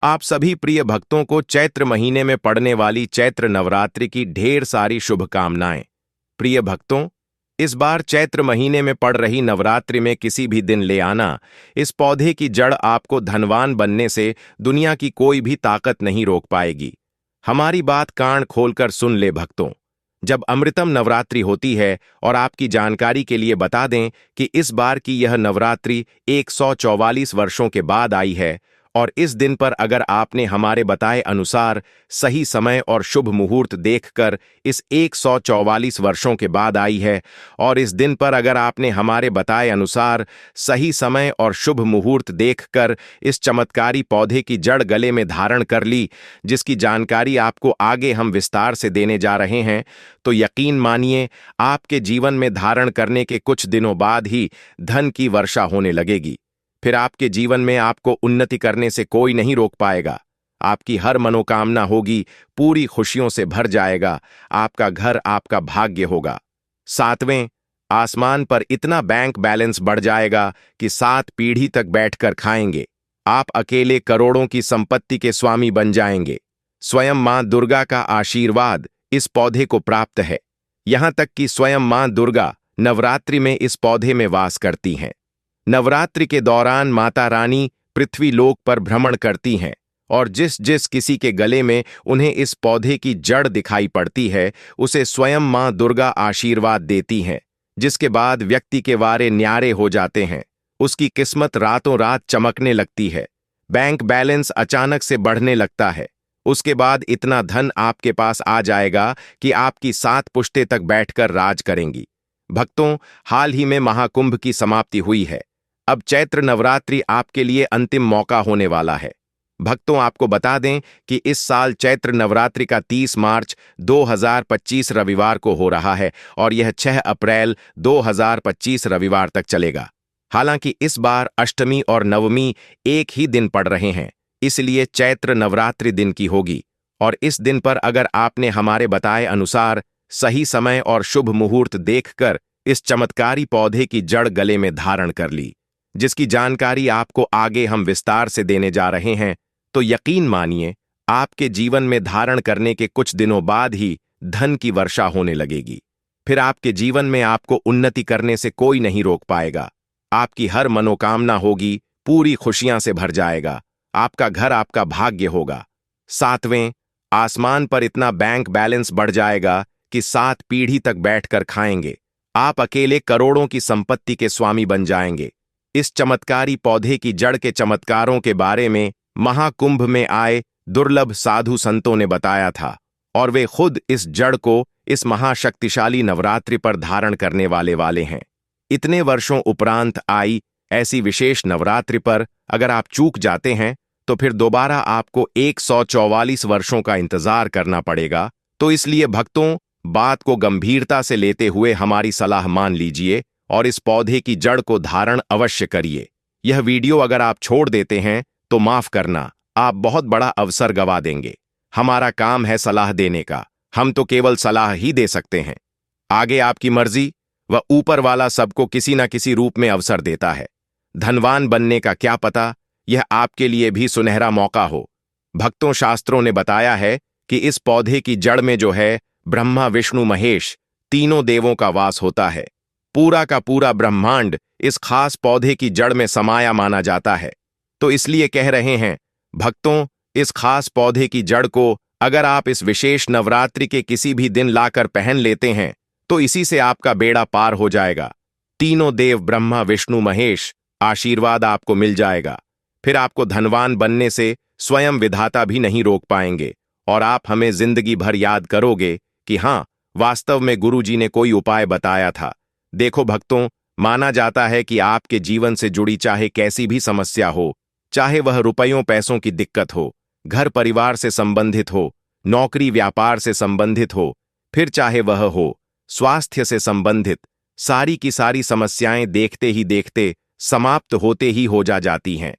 आप सभी प्रिय भक्तों को चैत्र महीने में पड़ने वाली चैत्र नवरात्रि की ढेर सारी शुभकामनाएं। प्रिय भक्तों, इस बार चैत्र महीने में पड़ रही नवरात्रि में किसी भी दिन ले आना इस पौधे की जड़ आपको धनवान बनने से दुनिया की कोई भी ताकत नहीं रोक पाएगी। हमारी बात कान खोलकर सुन ले भक्तों। जब अमृतम नवरात्रि होती है, और आपकी जानकारी के लिए बता दें कि इस बार की यह नवरात्रि 144 वर्षों के बाद आई है, और इस दिन पर अगर आपने हमारे बताए अनुसार सही समय और शुभ मुहूर्त देखकर इस 144 वर्षों के बाद आई है, और इस दिन पर अगर आपने हमारे बताए अनुसार सही समय और शुभ मुहूर्त देखकर इस चमत्कारी पौधे की जड़ गले में धारण कर ली, जिसकी जानकारी आपको आगे हम विस्तार से देने जा रहे हैं, तो यकीन मानिए आपके जीवन में धारण करने के कुछ दिनों बाद ही धन की वर्षा होने लगेगी। फिर आपके जीवन में आपको उन्नति करने से कोई नहीं रोक पाएगा। आपकी हर मनोकामना होगी, पूरी खुशियों से भर जाएगा। आपका घर आपका भाग्य होगा। सातवें, आसमान पर इतना बैंक बैलेंस बढ़ जाएगा कि 7 पीढ़ी तक बैठकर खाएंगे। आप अकेले करोड़ों की संपत्ति के स्वामी बन जाएंगे। स्वयं मां दुर्गा का आशीर्वाद इस पौधे को प्राप्त है। यहां तक कि स्वयं मां दुर्गा नवरात्रि में इस पौधे में वास करती हैं। नवरात्रि के दौरान माता रानी पृथ्वी लोक पर भ्रमण करती हैं, और जिस जिस किसी के गले में उन्हें इस पौधे की जड़ दिखाई पड़ती है, उसे स्वयं मां दुर्गा आशीर्वाद देती हैं, जिसके बाद व्यक्ति के वारे न्यारे हो जाते हैं। उसकी किस्मत रातों रात चमकने लगती है। बैंक बैलेंस अचानक से बढ़ने लगता है। उसके बाद इतना धन आपके पास आ जाएगा कि आपकी 7 पुश्तें तक बैठकर राज करेंगी। भक्तों, हाल ही में महाकुंभ की समाप्ति हुई है। अब चैत्र नवरात्रि आपके लिए अंतिम मौका होने वाला है। भक्तों, आपको बता दें कि इस साल चैत्र नवरात्रि का 30 मार्च 2025 रविवार को हो रहा है, और यह 6 अप्रैल 2025 रविवार तक चलेगा। हालांकि इस बार अष्टमी और नवमी एक ही दिन पड़ रहे हैं, इसलिए चैत्र नवरात्रि दिन की होगी। और इस दिन पर अगर आपने हमारे बताए अनुसार सही समय और शुभ मुहूर्त देखकर इस चमत्कारी पौधे की जड़ गले में धारण कर ली, जिसकी जानकारी आपको आगे हम विस्तार से देने जा रहे हैं, तो यकीन मानिए आपके जीवन में धारण करने के कुछ दिनों बाद ही धन की वर्षा होने लगेगी। फिर आपके जीवन में आपको उन्नति करने से कोई नहीं रोक पाएगा। आपकी हर मनोकामना होगी, पूरी खुशियां से भर जाएगा। आपका घर आपका भाग्य होगा। सातवें, आसमान पर इतना बैंक बैलेंस बढ़ जाएगा कि 7 पीढ़ी तक बैठकर खाएंगे। आप अकेले करोड़ों की संपत्ति के स्वामी बन जाएंगे। इस चमत्कारी पौधे की जड़ के चमत्कारों के बारे में महाकुंभ में आए दुर्लभ साधु संतों ने बताया था, और वे खुद इस जड़ को इस महाशक्तिशाली नवरात्रि पर धारण करने वाले हैं। इतने वर्षों उपरांत आई ऐसी विशेष नवरात्रि पर अगर आप चूक जाते हैं, तो फिर दोबारा आपको 144 वर्षों का इंतजार करना पड़ेगा। तो इसलिए भक्तों, बात को गंभीरता से लेते हुए हमारी सलाह मान लीजिए और इस पौधे की जड़ को धारण अवश्य करिए। यह वीडियो अगर आप छोड़ देते हैं तो माफ करना, आप बहुत बड़ा अवसर गवा देंगे। हमारा काम है सलाह देने का, हम तो केवल सलाह ही दे सकते हैं। आगे आपकी मर्जी, वह ऊपर वाला सबको किसी न किसी रूप में अवसर देता है। धनवान बनने का क्या पता, यह आपके लिए भी सुनहरा मौका हो। भक्तों, शास्त्रों ने बताया है कि इस पौधे की जड़ में जो है ब्रह्मा विष्णु महेश तीनों देवों का वास होता है। पूरा का पूरा ब्रह्मांड इस खास पौधे की जड़ में समाया माना जाता है। तो इसलिए कह रहे हैं भक्तों, इस खास पौधे की जड़ को अगर आप इस विशेष नवरात्रि के किसी भी दिन लाकर पहन लेते हैं, तो इसी से आपका बेड़ा पार हो जाएगा। तीनों देव ब्रह्मा विष्णु महेश आशीर्वाद आपको मिल जाएगा। फिर आपको धनवान बनने से स्वयं विधाता भी नहीं रोक पाएंगे, और आप हमें जिंदगी भर याद करोगे कि हाँ, वास्तव में गुरुजी ने कोई उपाय बताया था। देखो भक्तों, माना जाता है कि आपके जीवन से जुड़ी चाहे कैसी भी समस्या हो, चाहे वह रुपयों पैसों की दिक्कत हो, घर परिवार से संबंधित हो, नौकरी व्यापार से संबंधित हो, फिर चाहे वह हो स्वास्थ्य से संबंधित, सारी की सारी समस्याएं देखते ही देखते समाप्त होते ही हो जाती हैं।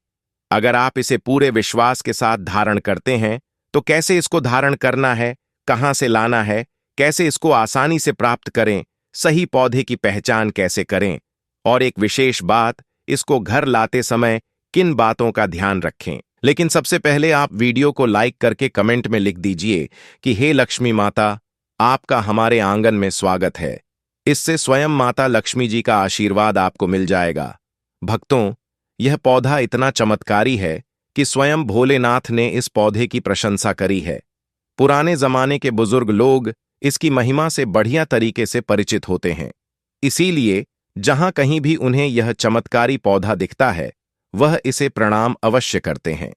अगर आप इसे पूरे विश्वास के साथ धारण करते हैं, तो कैसे इसको धारण करना है, कहां से लाना है, कैसे इसको आसानी से प्राप्त करें, सही पौधे की पहचान कैसे करें, और एक विशेष बात, इसको घर लाते समय किन बातों का ध्यान रखें, लेकिन सबसे पहले आप वीडियो को लाइक करके कमेंट में लिख दीजिए कि हे लक्ष्मी माता, आपका हमारे आंगन में स्वागत है। इससे स्वयं माता लक्ष्मी जी का आशीर्वाद आपको मिल जाएगा। भक्तों, यह पौधा इतना चमत्कारी है कि स्वयं भोलेनाथ ने इस पौधे की प्रशंसा करी है। पुराने जमाने के बुजुर्ग लोग इसकी महिमा से बढ़िया तरीके से परिचित होते हैं। इसीलिए जहां कहीं भी उन्हें यह चमत्कारी पौधा दिखता है, वह इसे प्रणाम अवश्य करते हैं।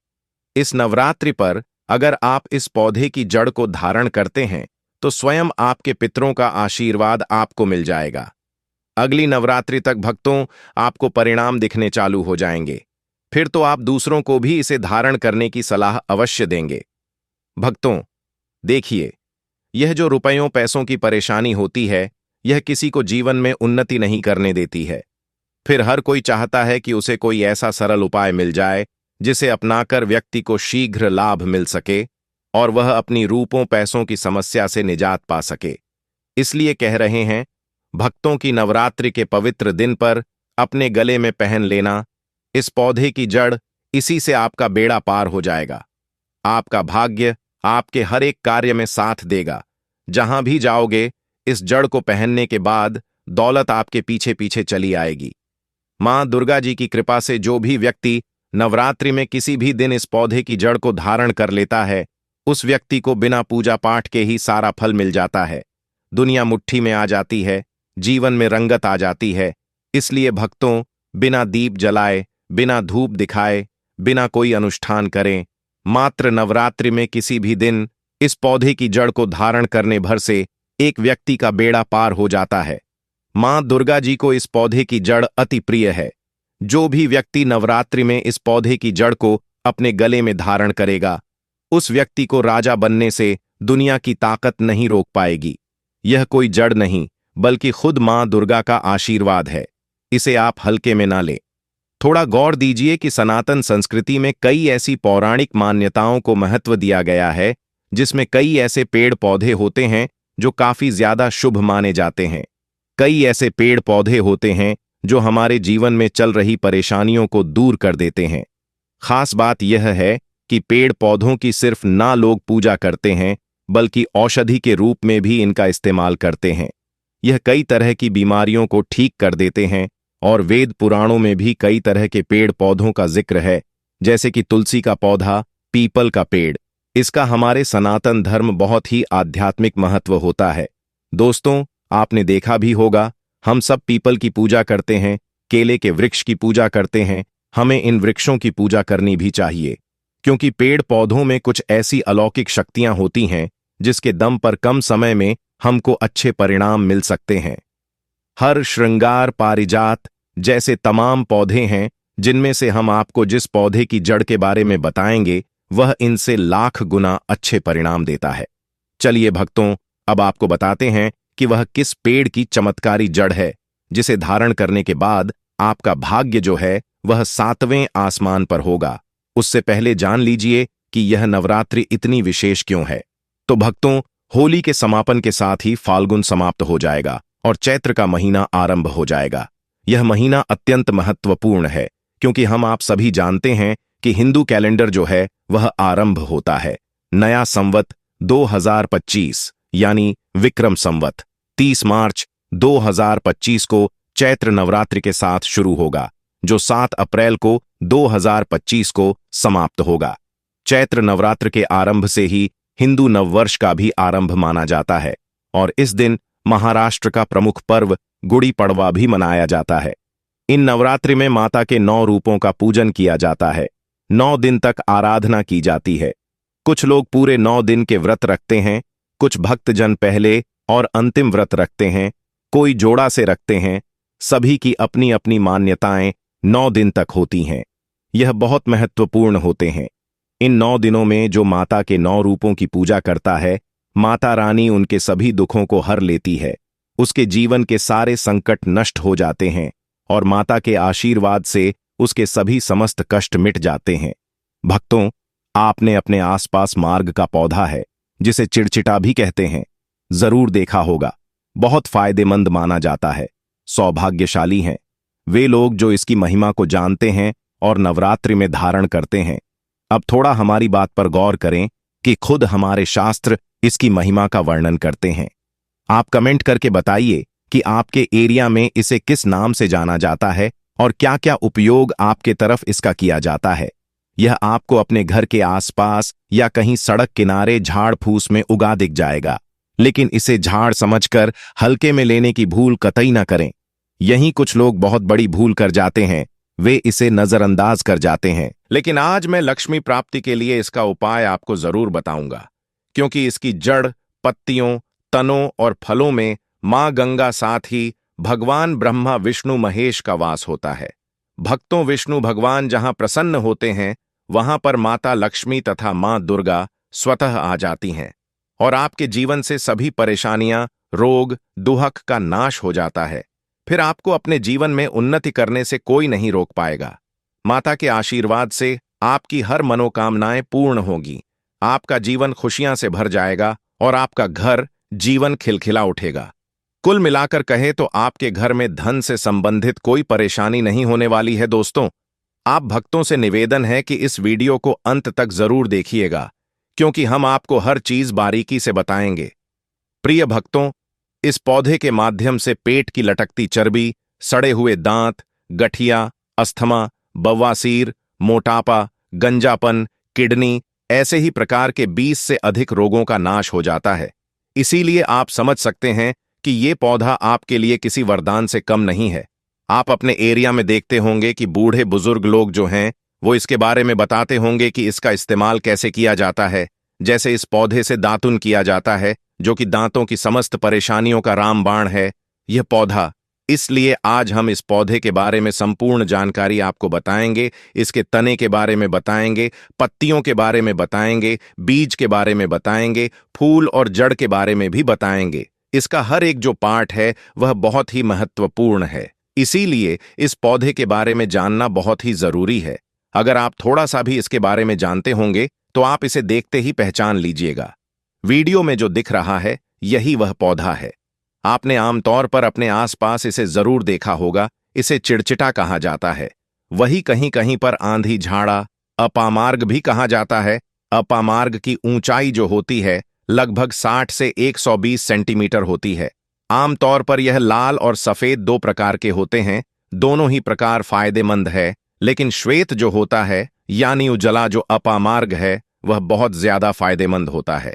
इस नवरात्रि पर अगर आप इस पौधे की जड़ को धारण करते हैं तो स्वयं आपके पितरों का आशीर्वाद आपको मिल जाएगा। अगली नवरात्रि तक भक्तों, आपको परिणाम दिखने चालू हो जाएंगे। फिर तो आप दूसरों को भी इसे धारण करने की सलाह अवश्य देंगे। भक्तों, देखिए, यह जो रुपयों पैसों की परेशानी होती है, यह किसी को जीवन में उन्नति नहीं करने देती है। फिर हर कोई चाहता है कि उसे कोई ऐसा सरल उपाय मिल जाए जिसे अपनाकर व्यक्ति को शीघ्र लाभ मिल सके और वह अपनी रूपों पैसों की समस्या से निजात पा सके। इसलिए कह रहे हैं, भक्तों की नवरात्रि के पवित्र दिन पर अपने गले में पहन लेना इस पौधे की जड़, इसी से आपका बेड़ा पार हो जाएगा। आपका भाग्य आपके हर एक कार्य में साथ देगा। जहां भी जाओगे, इस जड़ को पहनने के बाद दौलत आपके पीछे पीछे चली आएगी। मां दुर्गा जी की कृपा से जो भी व्यक्ति नवरात्रि में किसी भी दिन इस पौधे की जड़ को धारण कर लेता है, उस व्यक्ति को बिना पूजा पाठ के ही सारा फल मिल जाता है। दुनिया मुट्ठी में आ जाती है, जीवन में रंगत आ जाती है। इसलिए भक्तों, बिना दीप जलाए, बिना धूप दिखाए, बिना कोई अनुष्ठान करें, मात्र नवरात्रि में किसी भी दिन इस पौधे की जड़ को धारण करने भर से एक व्यक्ति का बेड़ा पार हो जाता है। मां दुर्गा जी को इस पौधे की जड़ अति प्रिय है। जो भी व्यक्ति नवरात्रि में इस पौधे की जड़ को अपने गले में धारण करेगा, उस व्यक्ति को राजा बनने से दुनिया की ताकत नहीं रोक पाएगी। यह कोई जड़ नहीं, बल्कि खुद मां दुर्गा का आशीर्वाद है। इसे आप हल्के में ना लें। थोड़ा गौर दीजिए कि सनातन संस्कृति में कई ऐसी पौराणिक मान्यताओं को महत्व दिया गया है, जिसमें कई ऐसे पेड़ पौधे होते हैं जो काफी ज्यादा शुभ माने जाते हैं। कई ऐसे पेड़ पौधे होते हैं जो हमारे जीवन में चल रही परेशानियों को दूर कर देते हैं। खास बात यह है कि पेड़ पौधों की सिर्फ ना लोग पूजा करते हैं, बल्कि औषधि के रूप में भी इनका इस्तेमाल करते हैं। यह कई तरह की बीमारियों को ठीक कर देते हैं और वेद पुराणों में भी कई तरह के पेड़ पौधों का जिक्र है, जैसे कि तुलसी का पौधा, पीपल का पेड़। इसका हमारे सनातन धर्म बहुत ही आध्यात्मिक महत्व होता है। दोस्तों, आपने देखा भी होगा, हम सब पीपल की पूजा करते हैं, केले के वृक्ष की पूजा करते हैं। हमें इन वृक्षों की पूजा करनी भी चाहिए, क्योंकि पेड़ पौधों में कुछ ऐसी अलौकिक शक्तियां होती हैं जिसके दम पर कम समय में हमको अच्छे परिणाम मिल सकते हैं। हर श्रृंगार, पारिजात जैसे तमाम पौधे हैं, जिनमें से हम आपको जिस पौधे की जड़ के बारे में बताएंगे, वह इनसे लाख गुना अच्छे परिणाम देता है। चलिए भक्तों, अब आपको बताते हैं कि वह किस पेड़ की चमत्कारी जड़ है, जिसे धारण करने के बाद आपका भाग्य जो है वह 7वें आसमान पर होगा। उससे पहले जान लीजिए कि यह नवरात्रि इतनी विशेष क्यों है। तो भक्तों, होली के समापन के साथ ही फाल्गुन समाप्त हो जाएगा और चैत्र का महीना आरंभ हो जाएगा। यह महीना अत्यंत महत्वपूर्ण है, क्योंकि हम आप सभी जानते हैं कि हिंदू कैलेंडर जो है वह आरंभ होता है। नया संवत 2025 यानी विक्रम संवत 30 मार्च 2025 को चैत्र नवरात्रि के साथ शुरू होगा, जो 7 अप्रैल को 2025 को समाप्त होगा। चैत्र नवरात्र के आरंभ से ही हिंदू नववर्ष का भी आरंभ माना जाता है और इस दिन महाराष्ट्र का प्रमुख पर्व गुड़ी पड़वा भी मनाया जाता है। इन नवरात्रि में माता के 9 रूपों का पूजन किया जाता है। 9 दिन तक आराधना की जाती है। कुछ लोग पूरे 9 दिन के व्रत रखते हैं, कुछ भक्तजन पहले और अंतिम व्रत रखते हैं, कोई जोड़ा से रखते हैं। सभी की अपनी अपनी मान्यताएं 9 दिन तक होती हैं। यह बहुत महत्वपूर्ण होते हैं। इन 9 दिनों में जो माता के 9 रूपों की पूजा करता है, माता रानी उनके सभी दुखों को हर लेती है। उसके जीवन के सारे संकट नष्ट हो जाते हैं और माता के आशीर्वाद से उसके सभी समस्त कष्ट मिट जाते हैं। भक्तों, आपने अपने आसपास मार्ग का पौधा है, जिसे चिड़चिटा भी कहते हैं, जरूर देखा होगा। बहुत फायदेमंद माना जाता है। सौभाग्यशाली हैं वे लोग जो इसकी महिमा को जानते हैं और नवरात्रि में धारण करते हैं। अब थोड़ा हमारी बात पर गौर करें कि खुद हमारे शास्त्र इसकी महिमा का वर्णन करते हैं। आप कमेंट करके बताइए कि आपके एरिया में इसे किस नाम से जाना जाता है और क्या क्या उपयोग आपके तरफ इसका किया जाता है। यह आपको अपने घर के आसपास या कहीं सड़क किनारे झाड़ फूस में उगा दिख जाएगा, लेकिन इसे झाड़ समझकर हल्के में लेने की भूल कतई न करें। यहीं कुछ लोग बहुत बड़ी भूल कर जाते हैं, वे इसे नजरअंदाज कर जाते हैं। लेकिन आज मैं लक्ष्मी प्राप्ति के लिए इसका उपाय आपको जरूर बताऊंगा, क्योंकि इसकी जड़, पत्तियों, तनों और फलों में मां गंगा साथ ही भगवान ब्रह्मा विष्णु महेश का वास होता है। भक्तों, विष्णु भगवान जहां प्रसन्न होते हैं वहां पर माता लक्ष्मी तथा मां दुर्गा स्वतः आ जाती हैं और आपके जीवन से सभी परेशानियां, रोग, दुहक का नाश हो जाता है। फिर आपको अपने जीवन में उन्नति करने से कोई नहीं रोक पाएगा। माता के आशीर्वाद से आपकी हर मनोकामनाएं पूर्ण होगी, आपका जीवन खुशियां से भर जाएगा और आपका घर, जीवन खिलखिला उठेगा। कुल मिलाकर कहे तो आपके घर में धन से संबंधित कोई परेशानी नहीं होने वाली है। दोस्तों, आप भक्तों से निवेदन है कि इस वीडियो को अंत तक जरूर देखिएगा, क्योंकि हम आपको हर चीज बारीकी से बताएंगे। प्रिय भक्तों, इस पौधे के माध्यम से पेट की लटकती चर्बी, सड़े हुए दांत, गठिया, अस्थमा, बवासीर, मोटापा, गंजापन, किडनी, ऐसे ही प्रकार के 20 से अधिक रोगों का नाश हो जाता है। इसीलिए आप समझ सकते हैं कि ये पौधा आपके लिए किसी वरदान से कम नहीं है। आप अपने एरिया में देखते होंगे कि बूढ़े बुजुर्ग लोग जो हैं वो इसके बारे में बताते होंगे कि इसका इस्तेमाल कैसे किया जाता है। जैसे इस पौधे से दातुन किया जाता है, जो कि दांतों की समस्त परेशानियों का रामबाण है यह पौधा। इसलिए आज हम इस पौधे के बारे में संपूर्ण जानकारी आपको बताएंगे। इसके तने के बारे में बताएंगे, पत्तियों के बारे में बताएंगे, बीज के बारे में बताएंगे, फूल और जड़ के बारे में भी बताएंगे। इसका हर एक जो पार्ट है वह बहुत ही महत्वपूर्ण है, इसीलिए इस पौधे के बारे में जानना बहुत ही जरूरी है। अगर आप थोड़ा सा भी इसके बारे में जानते होंगे तो आप इसे देखते ही पहचान लीजिएगा। वीडियो में जो दिख रहा है यही वह पौधा है। आपने आमतौर पर अपने आसपास इसे जरूर देखा होगा। इसे चिड़चिटा कहा जाता है, वही कहीं कहीं पर आंधी झाड़ा, अपामार्ग भी कहा जाता है। अपामार्ग की ऊंचाई जो होती है लगभग 60 से 120 सेंटीमीटर होती है। आमतौर पर यह लाल और सफेद दो प्रकार के होते हैं। दोनों ही प्रकार फायदेमंद है, लेकिन श्वेत जो होता है यानी उजला जो अपामार्ग है वह बहुत ज्यादा फायदेमंद होता है।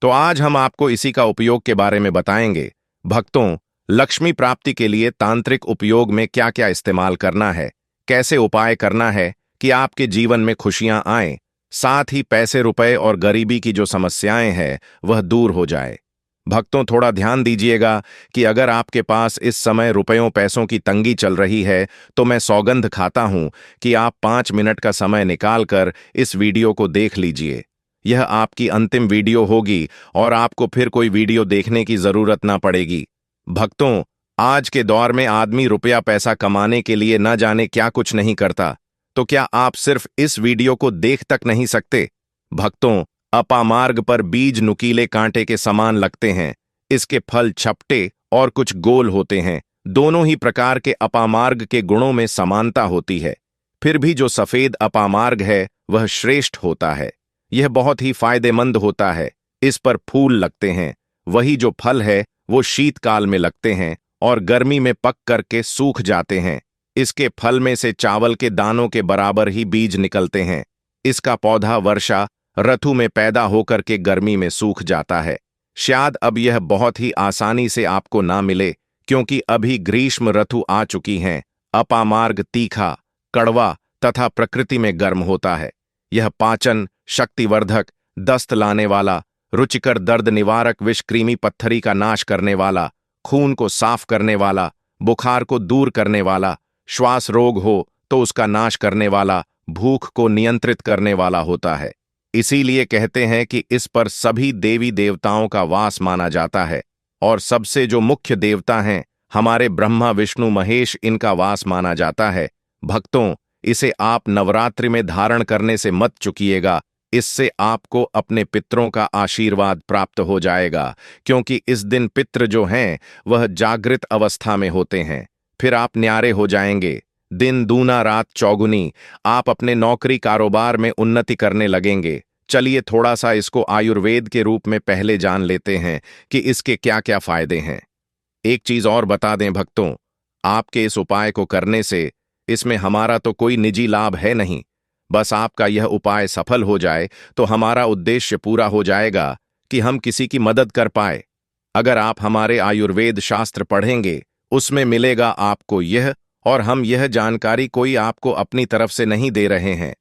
तो आज हम आपको इसी का उपयोग के बारे में बताएंगे। भक्तों, लक्ष्मी प्राप्ति के लिए तांत्रिक उपयोग में क्या क्या इस्तेमाल करना है, कैसे उपाय करना है कि आपके जीवन में खुशियां आएं, साथ ही पैसे, रुपए और गरीबी की जो समस्याएं हैं वह दूर हो जाए। भक्तों, थोड़ा ध्यान दीजिएगा कि अगर आपके पास इस समय रुपयों पैसों की तंगी चल रही है तो मैं सौगंध खाता हूं कि आप 5 मिनट का समय निकालकर इस वीडियो को देख लीजिए। यह आपकी अंतिम वीडियो होगी और आपको फिर कोई वीडियो देखने की जरूरत ना पड़ेगी। भक्तों, आज के दौर में आदमी रुपया पैसा कमाने के लिए न जाने क्या कुछ नहीं करता, तो क्या आप सिर्फ इस वीडियो को देख तक नहीं सकते? भक्तों, अपामार्ग पर बीज नुकीले कांटे के समान लगते हैं। इसके फल छपटे और कुछ गोल होते हैं। दोनों ही प्रकार के अपामार्ग के गुणों में समानता होती है। फिर भी जो सफेद अपामार्ग है वह श्रेष्ठ होता है। यह बहुत ही फायदेमंद होता है। इस पर फूल लगते हैं। वही जो फल है वो शीतकाल में लगते हैं और गर्मी में पक करके सूख जाते हैं। इसके फल में से चावल के दानों के बराबर ही बीज निकलते हैं। इसका पौधा वर्षा ऋतु में पैदा होकर के गर्मी में सूख जाता है। शायद अब यह बहुत ही आसानी से आपको ना मिले, क्योंकि अभी ग्रीष्म ऋतु आ चुकी है। अपामार्ग तीखा, कड़वा तथा प्रकृति में गर्म होता है। यह पाचन, शक्तिवर्धक, दस्त लाने वाला, रुचिकर, दर्द निवारक, विषकृमि पत्थरी का नाश करने वाला, खून को साफ करने वाला, बुखार को दूर करने वाला, श्वास रोग हो तो उसका नाश करने वाला, भूख को नियंत्रित करने वाला होता है। इसीलिए कहते हैं कि इस पर सभी देवी देवताओं का वास माना जाता है और सबसे जो मुख्य देवता हैं हमारे ब्रह्मा विष्णु महेश, इनका वास माना जाता है। भक्तों, इसे आप नवरात्रि में धारण करने से मत चुकिएगा। इससे आपको अपने पितरों का आशीर्वाद प्राप्त हो जाएगा, क्योंकि इस दिन पितृ जो हैं वह जागृत अवस्था में होते हैं। फिर आप न्यारे हो जाएंगे। दिन दूना रात चौगुनी, आप अपने नौकरी कारोबार में उन्नति करने लगेंगे। चलिए थोड़ा सा इसको आयुर्वेद के रूप में पहले जान लेते हैं कि इसके क्या क्या फायदे हैं। एक चीज और बता दें भक्तों, आपके इस उपाय को करने से इसमें हमारा तो कोई निजी लाभ है नहीं। बस आपका यह उपाय सफल हो जाए तो हमारा उद्देश्य पूरा हो जाएगा कि हम किसी की मदद कर पाए। अगर आप हमारे आयुर्वेद शास्त्र पढ़ेंगे, उसमें मिलेगा आपको यह, और हम यह जानकारी कोई आपको अपनी तरफ से नहीं दे रहे हैं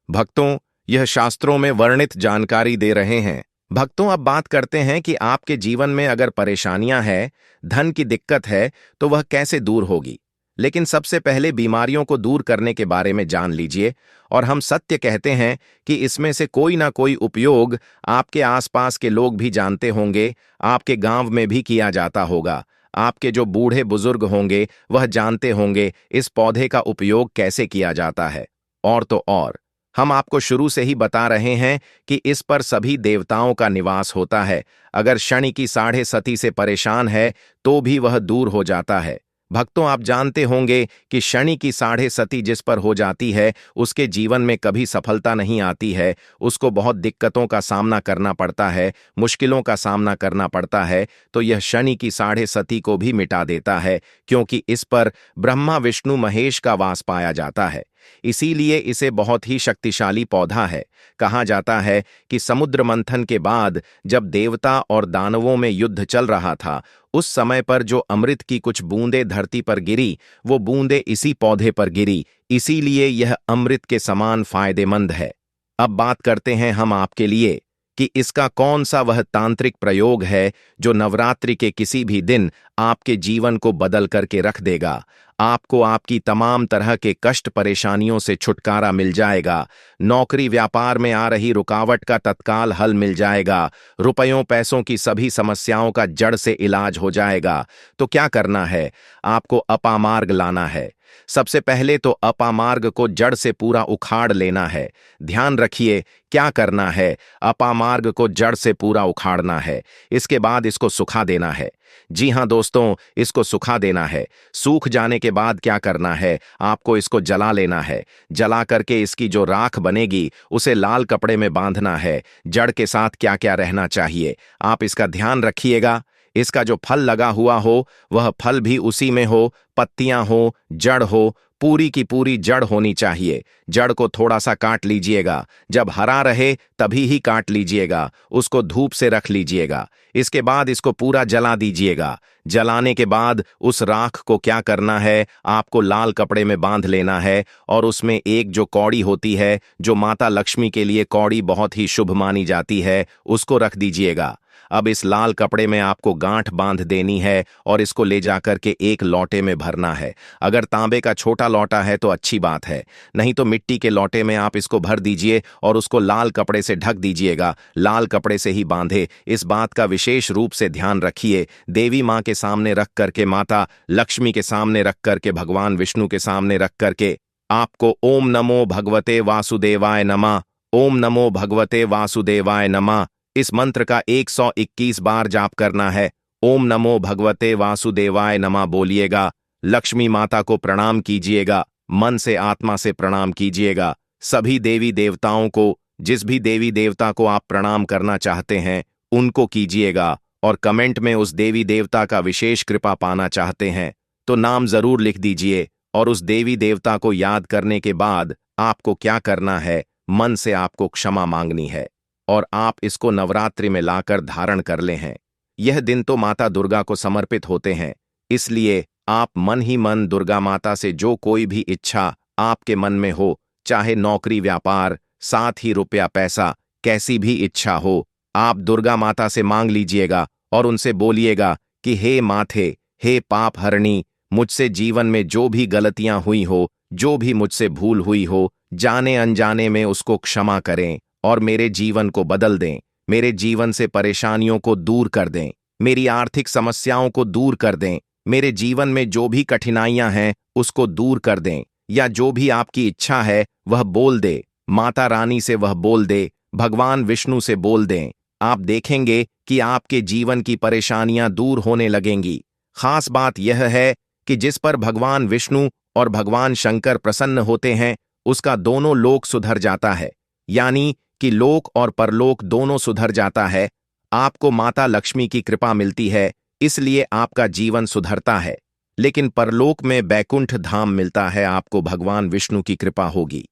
भक्तों, यह शास्त्रों में वर्णित जानकारी दे रहे हैं। भक्तों, अब बात करते हैं कि आपके जीवन में अगर परेशानियां हैं, धन की दिक्कत है, तो वह कैसे दूर होगी। लेकिन सबसे पहले बीमारियों को दूर करने के बारे में जान लीजिए। और हम सत्य कहते हैं कि इसमें से कोई ना कोई उपयोग आपके आसपास के लोग भी जानते होंगे, आपके गांव में भी किया जाता होगा। आपके जो बूढ़े बुजुर्ग होंगे वह जानते होंगे इस पौधे का उपयोग कैसे किया जाता है। और तो और, हम आपको शुरू से ही बता रहे हैं कि इस पर सभी देवताओं का निवास होता है। अगर शनि की 6.5 से परेशान है तो भी वह दूर हो जाता है। भक्तों, आप जानते होंगे कि शनि की 6.5 जिस पर हो जाती है उसके जीवन में कभी सफलता नहीं आती है, उसको बहुत दिक्कतों का सामना करना पड़ता है, मुश्किलों का सामना करना पड़ता है। तो यह शनि की 6.5 को भी मिटा देता है, क्योंकि इस पर ब्रह्मा विष्णु महेश का वास पाया जाता है। इसीलिए इसे बहुत ही शक्तिशाली पौधा है। कहा जाता है कि समुद्र मंथन के बाद जब देवता और दानवों में युद्ध चल रहा था, उस समय पर जो अमृत की कुछ बूंदें धरती पर गिरी, वो बूंदें इसी पौधे पर गिरी। इसीलिए यह अमृत के समान फायदेमंद है। अब बात करते हैं हम आपके लिए कि इसका कौन सा वह तांत्रिक प्रयोग है जो नवरात्रि के किसी भी दिन आपके जीवन को बदल करके रख देगा। आपको आपकी तमाम तरह के कष्ट परेशानियों से छुटकारा मिल जाएगा। नौकरी व्यापार में आ रही रुकावट का तत्काल हल मिल जाएगा। रुपयों पैसों की सभी समस्याओं का जड़ से इलाज हो जाएगा। तो क्या करना है? आपको अपामार्ग लाना है। सबसे पहले तो अपामार्ग को जड़ से पूरा उखाड़ लेना है। ध्यान रखिए, क्या करना है? अपामार्ग को जड़ से पूरा उखाड़ना है। इसके बाद इसको सुखा देना है। जी हां दोस्तों, इसको सुखा देना है। सूख जाने के बाद क्या करना है? आपको इसको जला लेना है। जला करके इसकी जो राख बनेगी उसे लाल कपड़े में बांधना है। जड़ के साथ क्या क्या रहना चाहिए, आप इसका ध्यान रखिएगा। इसका जो फल लगा हुआ हो वह फल भी उसी में हो, पत्तियां हो, जड़ हो, पूरी की पूरी जड़ होनी चाहिए। जड़ को थोड़ा सा काट लीजिएगा, जब हरा रहे तभी ही काट लीजिएगा। उसको धूप से रख लीजिएगा। इसके बाद इसको पूरा जला दीजिएगा। जलाने के बाद उस राख को क्या करना है, आपको लाल कपड़े में बांध लेना है और उसमें एक जो कौड़ी होती है, जो माता लक्ष्मी के लिए कौड़ी बहुत ही शुभ मानी जाती है, उसको रख दीजिएगा। अब इस लाल कपड़े में आपको गांठ बांध देनी है और इसको ले जाकर के एक लोटे में भरना है। अगर तांबे का छोटा लोटा है तो अच्छी बात है, नहीं तो मिट्टी के लोटे में आप इसको भर दीजिए और उसको लाल कपड़े से ढक दीजिएगा। लाल कपड़े से ही बांधे। इस बात का विशेष रूप से ध्यान रखिए। देवी माँ के सामने रख करके, माता लक्ष्मी के सामने रख करके, भगवान विष्णु के सामने रख करके आपको ओम नमो भगवते वासुदेवाय नमः, ओम नमो भगवते वासुदेवाय नमः, इस मंत्र का 121 बार जाप करना है। ओम नमो भगवते वासुदेवाय नमः बोलिएगा। लक्ष्मी माता को प्रणाम कीजिएगा, मन से आत्मा से प्रणाम कीजिएगा। सभी देवी देवताओं को, जिस भी देवी देवता को आप प्रणाम करना चाहते हैं उनको कीजिएगा। और कमेंट में उस देवी देवता का विशेष कृपा पाना चाहते हैं तो नाम जरूर लिख दीजिए। और उस देवी देवता को याद करने के बाद आपको क्या करना है, मन से आपको क्षमा मांगनी है और आप इसको नवरात्रि में लाकर धारण कर ले हैं। यह दिन तो माता दुर्गा को समर्पित होते हैं, इसलिए आप मन ही मन दुर्गा माता से जो कोई भी इच्छा आपके मन में हो, चाहे नौकरी व्यापार, साथ ही रुपया पैसा, कैसी भी इच्छा हो, आप दुर्गा माता से मांग लीजिएगा और उनसे बोलिएगा कि हे माथे, हे पाप हरणी, मुझसे जीवन में जो भी गलतियां हुई हो, जो भी मुझसे भूल हुई हो, जाने अनजाने में उसको क्षमा करें और मेरे जीवन को बदल दें। मेरे जीवन से परेशानियों को दूर कर दें, मेरी आर्थिक समस्याओं को दूर कर दें, मेरे जीवन में जो भी कठिनाइयां हैं उसको दूर कर दें। या जो भी आपकी इच्छा है वह बोल दे, माता रानी से वह बोल दे, भगवान विष्णु से बोल दें। आप देखेंगे कि आपके जीवन की परेशानियां दूर होने लगेंगी। खास बात यह है कि जिस पर भगवान विष्णु और भगवान शंकर प्रसन्न होते हैं, उसका दोनों लोक सुधर जाता है, यानी कि लोक और परलोक दोनों सुधर जाता है। आपको माता लक्ष्मी की कृपा मिलती है, इसलिए आपका जीवन सुधरता है। लेकिन परलोक में बैकुंठ धाम मिलता है, आपको भगवान विष्णु की कृपा होगी।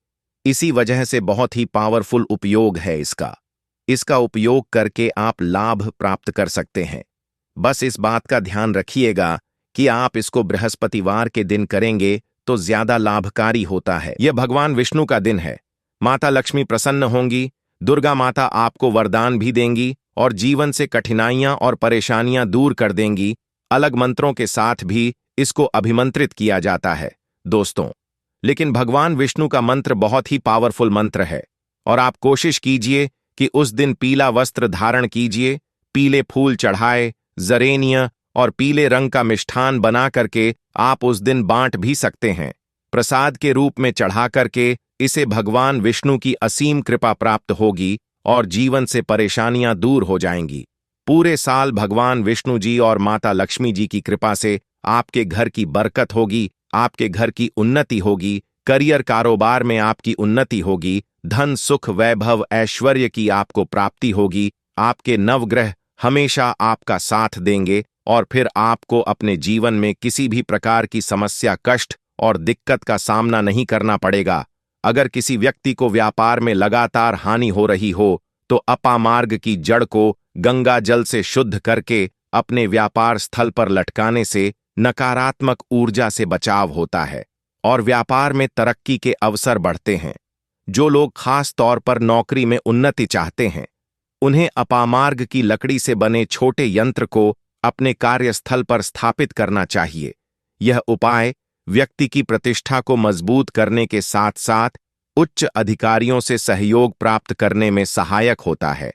इसी वजह से बहुत ही पावरफुल उपयोग है इसका उपयोग करके आप लाभ प्राप्त कर सकते हैं। बस इस बात का ध्यान रखिएगा कि आप इसको बृहस्पतिवार के दिन करेंगे तो ज्यादा लाभकारी होता है। यह भगवान विष्णु का दिन है, माता लक्ष्मी प्रसन्न होंगी, दुर्गा माता आपको वरदान भी देंगी और जीवन से कठिनाइयां और परेशानियां दूर कर देंगी। अलग मंत्रों के साथ भी इसको अभिमंत्रित किया जाता है दोस्तों। लेकिन भगवान विष्णु का मंत्र बहुत ही पावरफुल मंत्र है और आप कोशिश कीजिए कि उस दिन पीला वस्त्र धारण कीजिए, पीले फूल चढ़ाए, जरेनिया और पीले रंग का मिष्ठान बना करके आप उस दिन बांट भी सकते हैं। प्रसाद के रूप में चढ़ा करके इसे भगवान विष्णु की असीम कृपा प्राप्त होगी और जीवन से परेशानियां दूर हो जाएंगी। पूरे साल भगवान विष्णु जी और माता लक्ष्मी जी की कृपा से आपके घर की बरकत होगी, आपके घर की उन्नति होगी, करियर कारोबार में आपकी उन्नति होगी, धन सुख वैभव ऐश्वर्य की आपको प्राप्ति होगी। आपके नवग्रह हमेशा आपका साथ देंगे और फिर आपको अपने जीवन में किसी भी प्रकार की समस्या, कष्ट और दिक्कत का सामना नहीं करना पड़ेगा। अगर किसी व्यक्ति को व्यापार में लगातार हानि हो रही हो तो अपामार्ग की जड़ को गंगा जल से शुद्ध करके अपने व्यापार स्थल पर लटकाने से नकारात्मक ऊर्जा से बचाव होता है और व्यापार में तरक्की के अवसर बढ़ते हैं। जो लोग खास तौर पर नौकरी में उन्नति चाहते हैं, उन्हें अपामार्ग की लकड़ी से बने छोटे यंत्र को अपने कार्यस्थल पर स्थापित करना चाहिए। यह उपाय व्यक्ति की प्रतिष्ठा को मजबूत करने के साथ साथ उच्च अधिकारियों से सहयोग प्राप्त करने में सहायक होता है।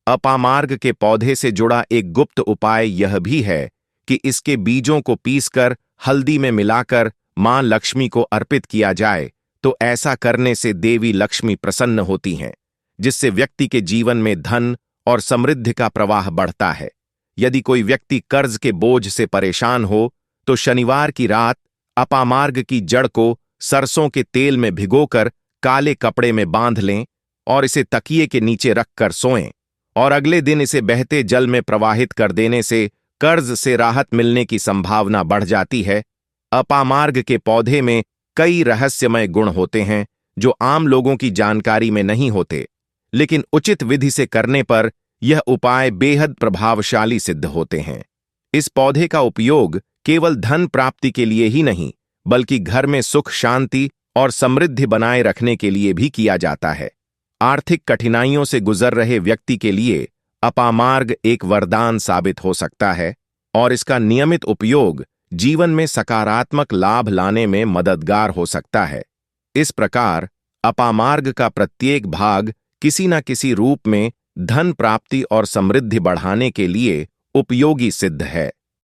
अपामार्ग के पौधे से जुड़ा एक गुप्त उपाय यह भी है कि इसके बीजों को पीसकर हल्दी में मिलाकर मां लक्ष्मी को अर्पित किया जाए, तो ऐसा करने से देवी लक्ष्मी प्रसन्न होती हैं, जिससे व्यक्ति के जीवन में धन और समृद्धि का प्रवाह बढ़ता है। यदि कोई व्यक्ति कर्ज के बोझ से परेशान हो तो शनिवार की रात अपामार्ग की जड़ को सरसों के तेल में भिगोकर काले कपड़े में बांध लें और इसे तकिए के नीचे रखकर सोएं और अगले दिन इसे बहते जल में प्रवाहित कर देने से कर्ज से राहत मिलने की संभावना बढ़ जाती है। अपामार्ग के पौधे में कई रहस्यमय गुण होते हैं जो आम लोगों की जानकारी में नहीं होते, लेकिन उचित विधि से करने पर यह उपाय बेहद प्रभावशाली सिद्ध होते हैं। इस पौधे का उपयोग केवल धन प्राप्ति के लिए ही नहीं, बल्कि घर में सुख, शांति और समृद्धि बनाए रखने के लिए भी किया जाता है। आर्थिक कठिनाइयों से गुजर रहे व्यक्ति के लिए अपामार्ग एक वरदान साबित हो सकता है और इसका नियमित उपयोग जीवन में सकारात्मक लाभ लाने में मददगार हो सकता है। इस प्रकार अपामार्ग का प्रत्येक भाग किसी न किसी रूप में धन प्राप्ति और समृद्धि बढ़ाने के लिए उपयोगी सिद्ध है।